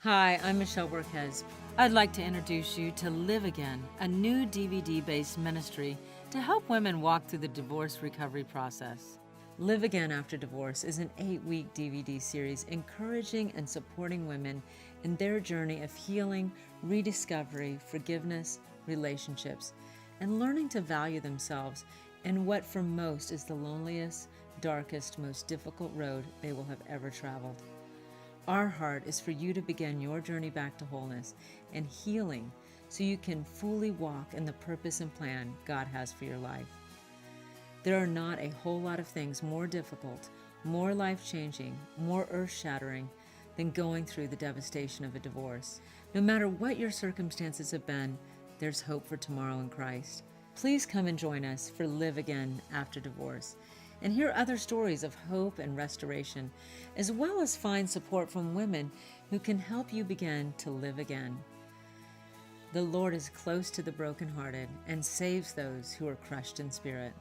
Hi, I'm Michelle Burkes. I'd like to introduce you to Live Again, a new DVD-based ministry to help women walk through the divorce recovery process. Live Again After Divorce is an 8-week DVD series encouraging and supporting women in their journey of healing, rediscovery, forgiveness, relationships, and learning to value themselves in what for most is the loneliest, darkest, most difficult road they will have ever traveled. Our heart is for you to begin your journey back to wholeness and healing so you can fully walk in the purpose and plan God has for your life. There are not a whole lot of things more difficult, more life-changing, more earth-shattering than going through the devastation of a divorce. No matter what your circumstances have been, there's hope for tomorrow in Christ. Please come and join us for Live Again After Divorce and hear other stories of hope and restoration, as well as find support from women who can help you begin to live again. The Lord is close to the brokenhearted and saves those who are crushed in spirit.